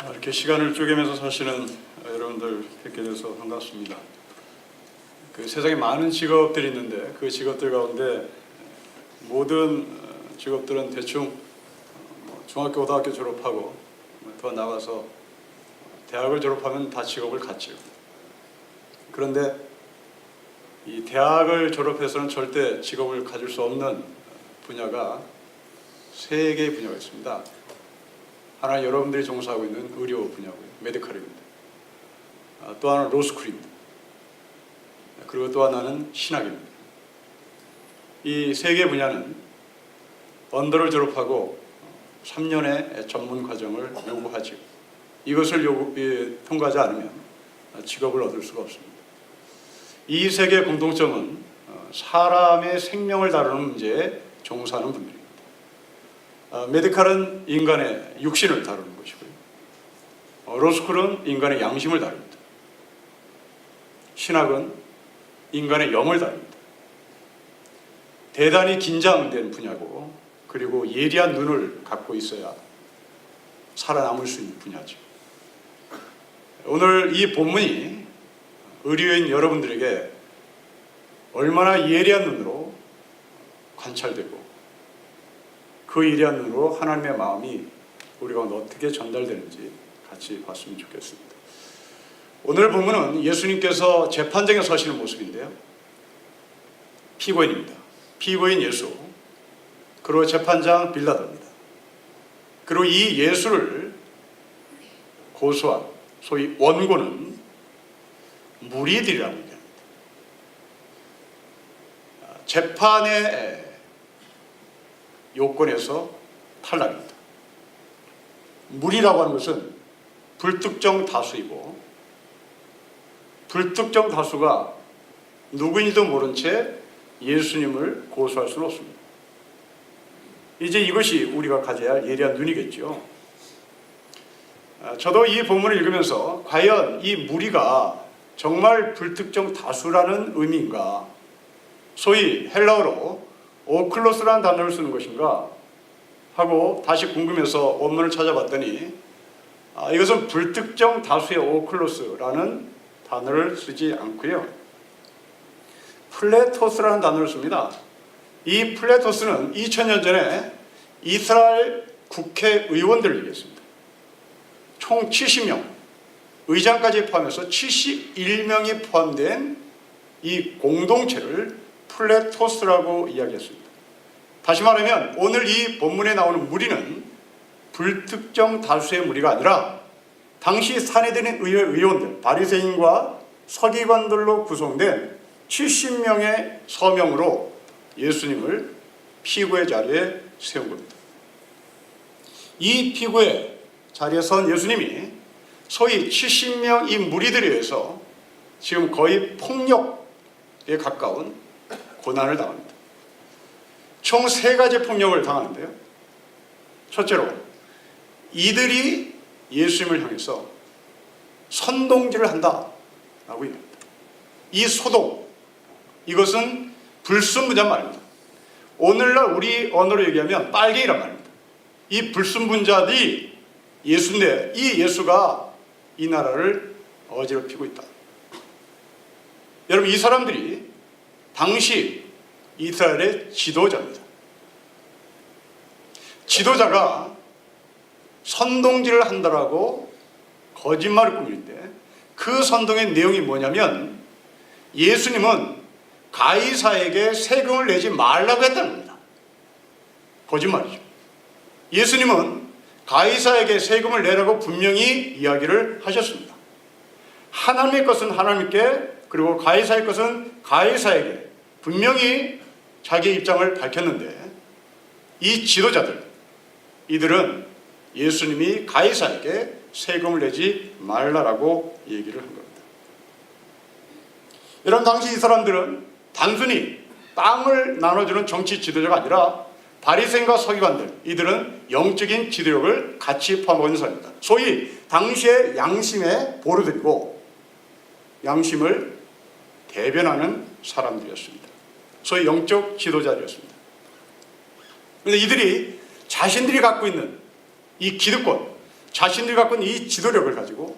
이렇게 시간을 쪼개면서 사시는 여러분들 뵙게 돼서 반갑습니다. 그 세상에 많은 직업들이 있는데 그 직업들 가운데 모든 직업들은 대충 중학교, 고등학교 졸업하고 더 나가서 대학을 졸업하면 다 직업을 갖죠. 그런데 이 대학을 졸업해서는 절대 직업을 가질 수 없는 분야가 세 개의 분야가 있습니다. 하나 여러분들이 종사하고 있는 의료 분야고요. 메디컬입니다. 또 하나는 로스쿨입니다. 그리고 또 하나는 신학입니다. 이 세 개의 분야는 언더를 졸업하고 3년의 전문 과정을 요구하죠. 이것을 통과하지 않으면 직업을 얻을 수가 없습니다. 이 세 개의 공통점은 사람의 생명을 다루는 문제에 종사하는 분들입니다. 메디컬은 인간의 육신을 다루는 것이고요. 로스쿨은 인간의 양심을 다룹니다. 신학은 인간의 영을 다룹니다. 대단히 긴장된 분야고, 그리고 예리한 눈을 갖고 있어야 살아남을 수 있는 분야죠. 오늘 이 본문이 의료인 여러분들에게 얼마나 예리한 눈으로 관찰되고 그 예리한 눈으로 하나님의 마음이 우리 가운데 어떻게 전달되는지 같이 봤으면 좋겠습니다. 오늘 본문은 예수님께서 재판장에 서시는 모습인데요. 피고인입니다. 피고인 예수, 그리고 재판장 빌라도입니다. 그리고 이 예수를 고소한 소위 원고는 무리들이라고 얘기합니다. 재판의 요건에서 탈락입니다. 무리라고 하는 것은 불특정 다수이고, 불특정 다수가 누구인지도 모른 채 예수님을 고소할 수는 없습니다. 이제 이것이 우리가 가져야 할 예리한 눈이겠죠. 저도 이 본문을 읽으면서 과연 이 무리가 정말 불특정 다수라는 의미인가, 소위 헬라어로 오클로스라는 단어를 쓰는 것인가 하고 다시 궁금해서 원문을 찾아봤더니 이것은 불특정 다수의 오클로스라는 단어를 쓰지 않고요, 플레토스라는 단어를 씁니다. 이 플레토스는 2000년 전에 이스라엘 국회의원들을 얘기했습니다. 총 70명, 의장까지 포함해서 71명이 포함된 이 공동체를 플레토스라고 이야기했습니다. 다시 말하면 오늘 이 본문에 나오는 무리는 불특정 다수의 무리가 아니라 당시 산헤드린 의원들, 바리새인과 서기관들로 구성된 70명의 서명으로 예수님을 피고의 자리에 세운 겁니다. 이 피고의 자리에 선 예수님이 소위 70명 이 무리들에 의해서 지금 거의 폭력에 가까운 고난을 당합니다. 총 3가지 폭력을 당하는데요. 첫째로, 이들이 예수님을 향해서 선동질을 한다라고 얘기합니다. 이 소동, 이것은 불순분자 말입니다. 오늘날 우리 언어로 얘기하면 빨갱이란 말입니다. 이 불순분자들이 예수인데 이 예수가 이 나라를 어지럽히고 있다. 여러분, 이 사람들이 당시 이스라엘의 지도자입니다. 지도자가 선동질을 한다라고 거짓말을 꾸미는데 그 선동의 내용이 뭐냐면 예수님은 가이사에게 세금을 내지 말라고 했다는 겁니다. 거짓말이죠. 예수님은 가이사에게 세금을 내라고 분명히 이야기를 하셨습니다. 하나님의 것은 하나님께, 그리고 가이사의 것은 가이사에게 분명히 자기의 입장을 밝혔는데 이 지도자들, 이들은 예수님이 가이사에게 세금을 내지 말라라고 얘기를 한 겁니다. 여러분, 당시 이 사람들은 단순히 땅을 나눠주는 정치 지도자가 아니라 바리새인과 서기관들, 이들은 영적인 지도력을 같이 포함하고 있는 사람입니다. 소위 당시의 양심의 보루들이고 양심을 대변하는 사람들이었습니다. 소위 영적 지도자들이었습니다. 그런데 이들이 자신들이 갖고 있는 이 기득권, 자신들이 갖고 있는 이 지도력을 가지고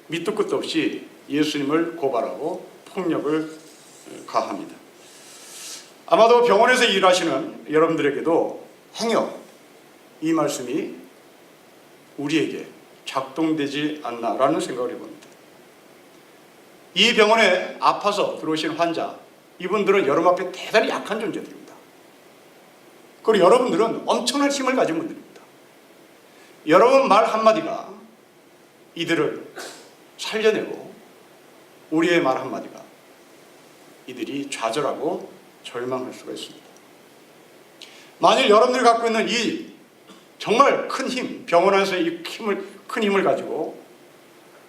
밑도 끝도 없이 예수님을 고발하고 폭력을 가합니다. 아마도 병원에서 일하시는 여러분들에게도 행여 이 말씀이 우리에게 작동되지 않나라는 생각을 해봅니다. 이 병원에 아파서 들어오신 환자, 이분들은 여러분 앞에 대단히 약한 존재들입니다. 그리고 여러분들은 엄청난 힘을 가진 분들입니다. 여러분 말 한마디가 이들을 살려내고 우리의 말 한마디가 이들이 좌절하고 절망할 수가 있습니다. 만일 여러분들이 갖고 있는 이 정말 큰 힘, 병원 안에서 이 큰 힘을 가지고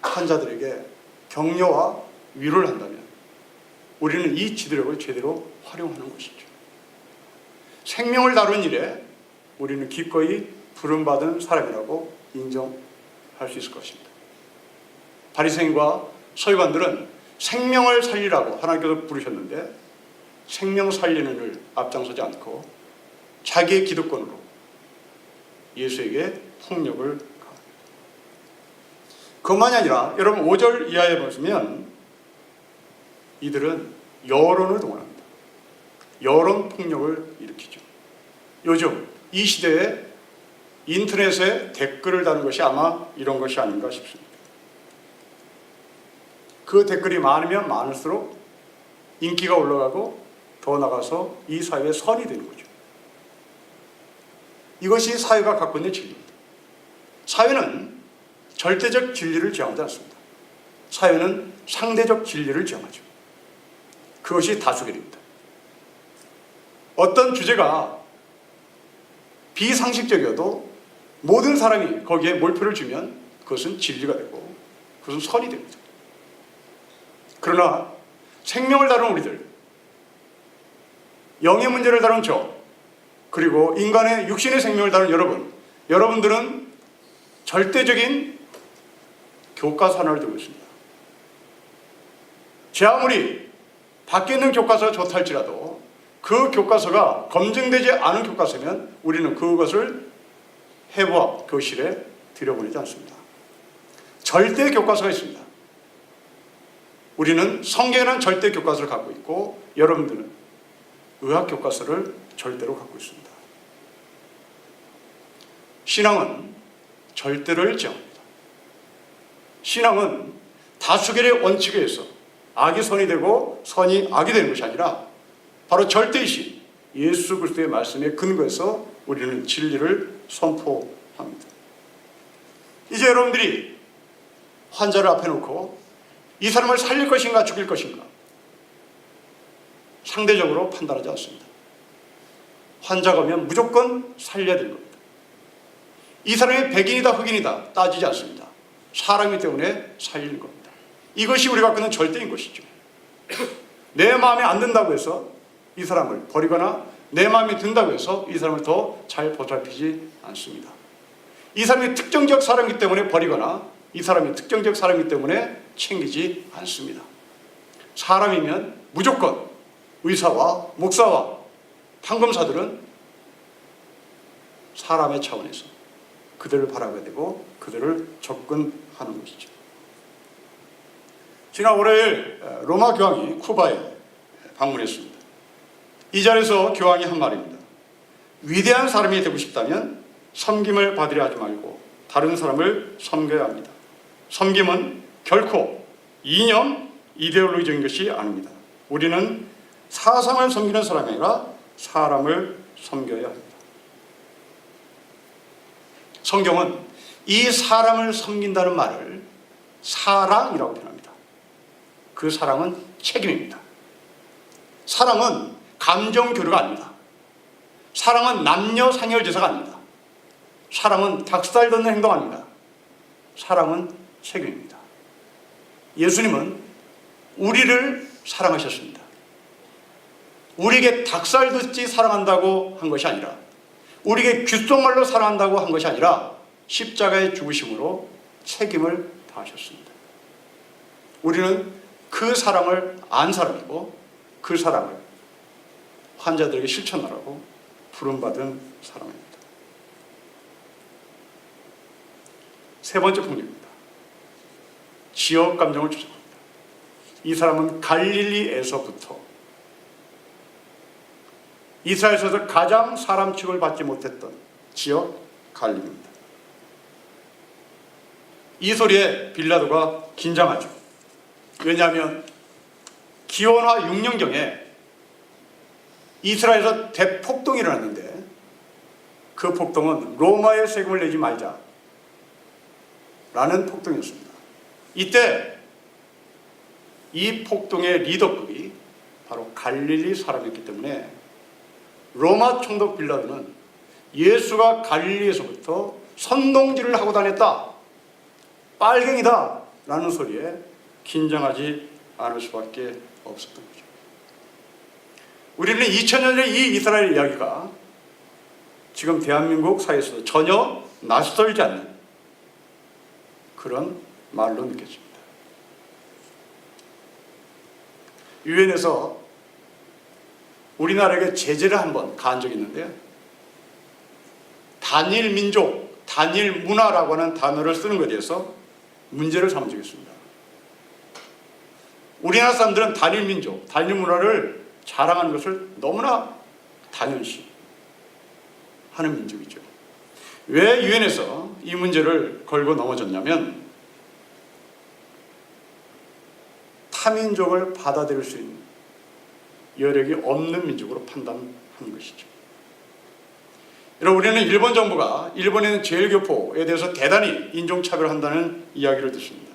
환자들에게 격려와 위로를 한다면 우리는 이 지도력을 제대로 활용하는 것이죠. 생명을 다루는 일에 우리는 기꺼이 부름받은 사람이라고 인정할 수 있을 것입니다. 바리새인과 서기관들은 생명을 살리라고 하나님께서 부르셨는데 생명 살리는 일 앞장서지 않고 자기의 기득권으로 예수에게 폭력을 가합니다. 그것만이 아니라 여러분 5절 이하에 보시면 이들은 여론을 동원합니다. 여론 폭력을 일으키죠. 요즘 이 시대에 인터넷에 댓글을 다는 것이 아마 이런 것이 아닌가 싶습니다. 그 댓글이 많으면 많을수록 인기가 올라가고 더 나가서 이 사회의 선이 되는 거죠. 이것이 사회가 갖고 있는 진리입니다. 사회는 절대적 진리를 지향하지 않습니다. 사회는 상대적 진리를 지향하죠. 그것이 다수결입니다. 어떤 주제가 비상식적이어도 모든 사람이 거기에 몰표를 주면 그것은 진리가 되고 그것은 선이 됩니다. 그러나 생명을 다루는 우리들, 영의 문제를 다룬 저, 그리고 인간의 육신의 생명을 다룬 여러분들은 절대적인 교과서 하나를 들고 있습니다. 제 아무리 밖에 있는 교과서가 좋다 할지라도 그 교과서가 검증되지 않은 교과서면 우리는 그것을 해부학 교실에 들여보내지 않습니다. 절대 교과서가 있습니다. 우리는 성경이라는 절대 교과서를 갖고 있고 여러분들은 의학 교과서를 절대로 갖고 있습니다. 신앙은 절대를 지향합니다. 신앙은 다수결의 원칙에 의해서 악이 선이 되고 선이 악이 되는 것이 아니라 바로 절대이신 예수 그리스도의 말씀에 근거해서 우리는 진리를 선포합니다. 이제 여러분들이 환자를 앞에 놓고 이 사람을 살릴 것인가 죽일 것인가 상대적으로 판단하지 않습니다. 환자가 오면 무조건 살려야 되는 겁니다. 이 사람이 백인이다 흑인이다 따지지 않습니다. 사람이기 때문에 살리는 겁니다. 이것이 우리가 갖고 있는 절대인 것이죠. 내 마음에 안 든다고 해서 이 사람을 버리거나 내 마음에 든다고 해서 이 사람을 더 잘 보살피지 않습니다. 이 사람이 특정적 사람이기 때문에 버리거나 이 사람이 특정적 사람이기 때문에 챙기지 않습니다. 사람이면 무조건 의사와 목사와 판검사들은 사람의 차원에서 그들을 바라봐야 되고 그들을 접근하는 것이죠. 지난 월요일 로마 교황이 쿠바에 방문했습니다. 이 자리에서 교황이 한 말입니다. 위대한 사람이 되고 싶다면 섬김을 받으려 하지 말고 다른 사람을 섬겨야 합니다. 섬김은 결코 이념, 이데올로기적인 것이 아닙니다. 우리는 사상을 섬기는 사람이 아니라 사람을 섬겨야 합니다. 성경은 이 사람을 섬긴다는 말을 사랑이라고 표현합니다. 그 사랑은 책임입니다. 사랑은 감정 교류가 아닙니다. 사랑은 남녀 상열제사가 아닙니다. 사랑은 닭살 돋는 행동 아닙니다. 사랑은 책임입니다. 예수님은 우리를 사랑하셨습니다. 우리에게 닭살 돋지 사랑한다고 한 것이 아니라 우리에게 귓속말로 사랑한다고 한 것이 아니라 십자가의 죽으심으로 책임을 다하셨습니다. 우리는 그 사랑을 안 사람이고 그 사랑을 환자들에게 실천하라고 부름받은 사람입니다. 세 번째 폭력입니다. 지역 감정을 조장합니다. 이 사람은 갈릴리에서부터 이스라엘에서 가장 사람 취급을 받지 못했던 지역 갈릴리입니다. 이 소리에 빌라도가 긴장하죠. 왜냐하면 기원하 6년경에 이스라엘에서 대폭동이 일어났는데 그 폭동은 로마의 세금을 내지 말자 라는 폭동이었습니다. 이때 이 폭동의 리더급이 바로 갈릴리 사람이었기 때문에 로마 총독 빌라도는 예수가 갈릴리에서부터 선동질을 하고 다녔다, 빨갱이다 라는 소리에 긴장하지 않을 수밖에 없었던 거죠. 우리는 2000년 전의 이 이스라엘 이야기가 지금 대한민국 사회에서도 전혀 낯설지 않는 그런 말로 느껴집니다. 유엔에서 우리나라에게 제재를 한번 가한 적이 있는데요. 단일 민족, 단일 문화라고 하는 단어를 쓰는 것에 대해서 문제를 삼은 적이 있습니다. 우리나라 사람들은 단일 민족, 단일 문화를 자랑하는 것을 너무나 당연시 하는 민족이죠. 왜 유엔에서 이 문제를 걸고 넘어졌냐면 타민족을 받아들일 수 있는 여력이 없는 민족으로 판단하는 것이죠. 여러분, 우리는 일본 정부가 일본에 있는 제일교포에 대해서 대단히 인종차별을 한다는 이야기를 듣습니다.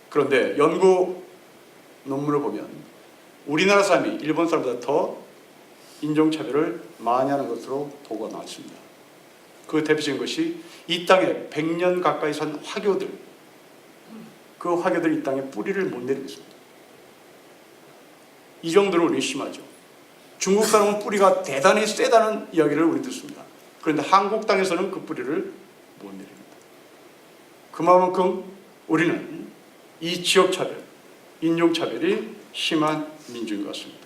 그런데 연구 논문을 보면 우리나라 사람이 일본 사람보다 더 인종차별을 많이 하는 것으로 보고가 나왔습니다. 그 대표적인 것이 이 땅에 100년 가까이 산 화교들, 그 화교들이 이 땅에 뿌리를 못 내리고 있습니다. 이 정도로 우리 심하죠. 중국 사람은 뿌리가 대단히 세다는 이야기를 우리 듣습니다. 그런데 한국 땅에서는 그 뿌리를 못 내립니다. 그만큼 우리는 이 지역차별, 인종차별이 심한 민족인 것 같습니다.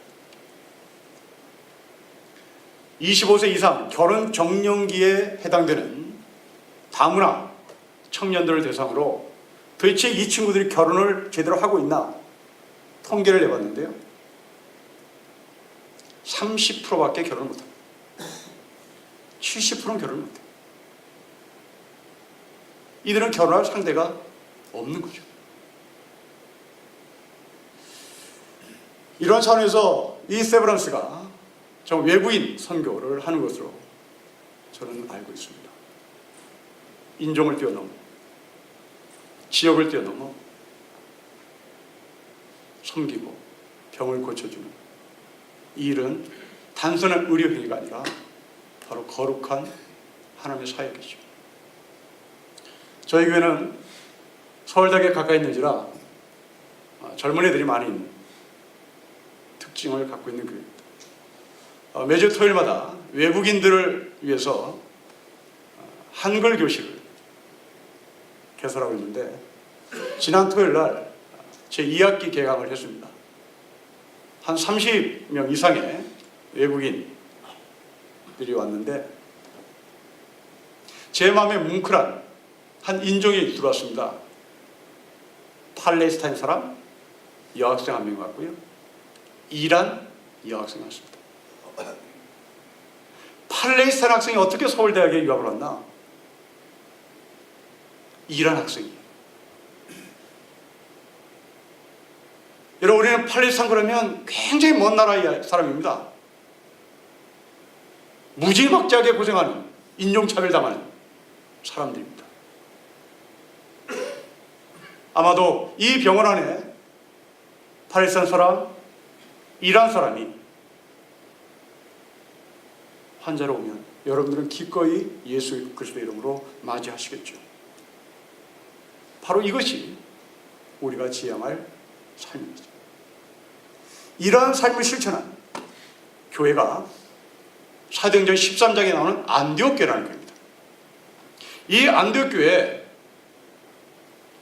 25세 이상 결혼 적령기에 해당되는 다문화 청년들을 대상으로 도대체 이 친구들이 결혼을 제대로 하고 있나 통계를 내봤는데요. 30%밖에 결혼을 못합니다. 70%는 결혼을 못해요. 이들은 결혼할 상대가 없는 거죠. 이런 차원에서 이 세브란스가 저 외부인 선교를 하는 것으로 저는 알고 있습니다. 인종을 뛰어넘어, 지역을 뛰어넘어 섬기고 병을 고쳐주는 이 일은 단순한 의료행위가 아니라 바로 거룩한 하나님의 사역이죠. 저희 교회는 서울대학에 가까이 있는지라 젊은 애들이 많이 있는 특징을 갖고 있는 교회입니다. 매주 토요일마다 외국인들을 위해서 한글 교실을 개설하고 있는데 지난 토요일 날 제 2학기 개강을 했습니다. 한 30명 이상의 외국인들이 왔는데 제 마음에 뭉클한 한 인종이 들어왔습니다. 팔레스타인 사람 여학생 한 명 왔고요. 이란 여학생 왔습니다. 팔레스타인 학생이 어떻게 서울대학에 유학을 왔나? 이란 학생이. 여러분, 우리는 팔레스타인 그러면 굉장히 먼 나라의 사람입니다. 무지막지하게 고생하는, 인종차별 당하는 사람들입니다. 아마도 이 병원 안에 팔레스타인 사람, 이란 사람이 환자로 오면 여러분들은 기꺼이 예수 그리스도의 이름으로 맞이하시겠죠. 바로 이것이 우리가 지향할 삶입니다. 이러한 삶을 실천한 교회가 사도행전 13장에 나오는 안디옥 교회라는 교회입니다. 이 안디옥 교회에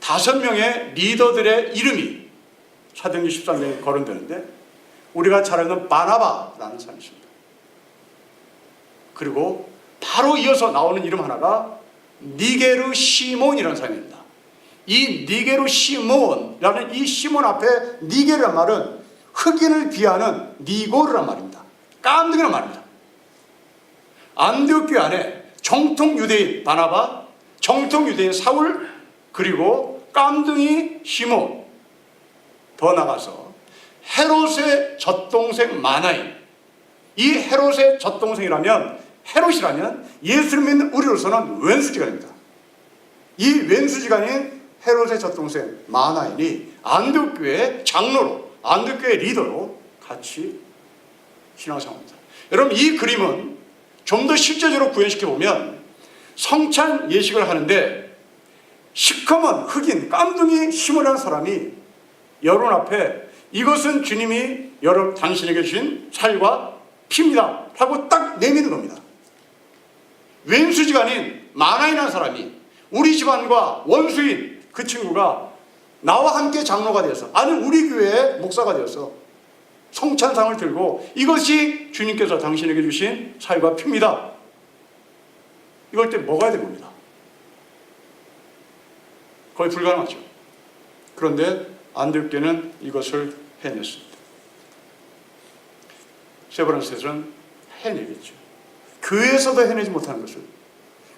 5명의 리더들의 이름이 사도행전 13장에 거론되는데 우리가 잘 아는 바나바라는 사람이 있습니다. 그리고 바로 이어서 나오는 이름 하나가 니게르 시몬이라는 사람입니다. 이 니게르 시몬이라는 이 시몬 앞에 니게르란 말은 흑인을 비하는 니고르란 말입니다. 깜둥이란 말입니다. 안디옥 교회 안에 정통 유대인 바나바, 정통 유대인 사울, 그리고 깜둥이 시몬, 더 나가서 헤롯의 젖동생 마나인. 이 헤롯의 젖동생이라면, 헤롯이라면 예수를 믿는 우리로서는 왼수지간입니다. 이 왼수지간인 헤롯의 젖동생 마나인이 안디옥교회 장로로, 안디옥교회 리더로 같이 신앙생활합니다. 여러분, 이 그림은 좀 더 실제적으로 구현시켜 보면 성찬 예식을 하는데 시커먼 흑인 깜둥이 시몬이라는 사람이 여러분 앞에 이것은 주님이 당신에게 주신 살과 피입니다 하고 딱 내미는 겁니다. 왼수지간인 마나인이라는 사람이 우리 집안과 원수인 그 친구가 나와 함께 장로가 되어서, 아니 우리 교회의 목사가 되어서 성찬상을 들고 이것이 주님께서 당신에게 주신 살과 피입니다, 이걸 때 먹어야 됩니다. 거의 불가능하죠. 그런데 안디옥교회는 이것을 해냈습니다. 세브란스에서는 해내겠죠. 교회에서도 해내지 못하는 것을.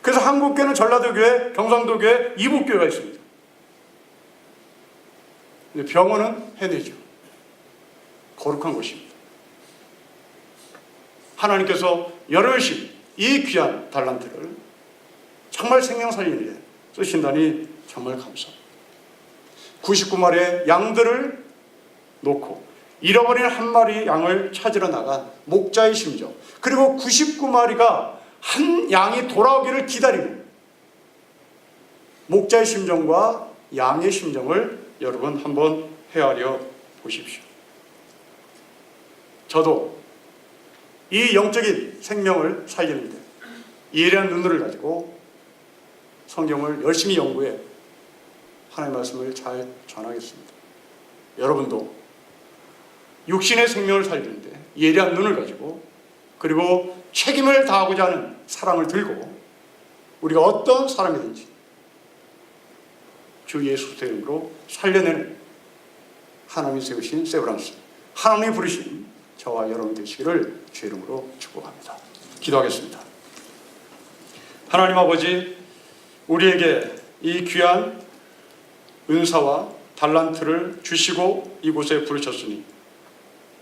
그래서 한국교회는 전라도교회, 경상도교회, 이북교회가 있습니다. 근데 병원은 해내죠. 거룩한 곳입니다. 하나님께서 열심히 이 귀한 달란트를 정말 생명 살리는 일에 쓰신다니 정말 감사합니다. 99마리의 양들을 놓고 잃어버린 한 마리 양을 찾으러 나간 목자의 심정, 그리고 99마리가 한 양이 돌아오기를 기다리고, 목자의 심정과 양의 심정을 여러분 한번 헤아려 보십시오. 저도 이 영적인 생명을 살리는데 예리한 눈을 가지고 성경을 열심히 연구해 하나님의 말씀을 잘 전하겠습니다. 여러분도 육신의 생명을 살리는데 예리한 눈을 가지고, 그리고 책임을 다하고자 하는 사랑을 들고, 우리가 어떤 사람이든지 주 예수 그리스도의 이름으로 살려내는 하나님이 세우신 세브란스, 하나님이 부르신 저와 여러분 되시기를 주의 이름으로 축복합니다. 기도하겠습니다. 하나님 아버지, 우리에게 이 귀한 은사와 달란트를 주시고 이곳에 부르셨으니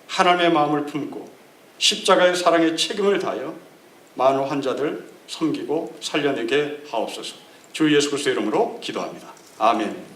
하나님의 마음을 품고 십자가의 사랑의 책임을 다하여 많은 환자들 섬기고 살려내게 하옵소서. 주 예수 그리스도의 이름으로 기도합니다. 아멘.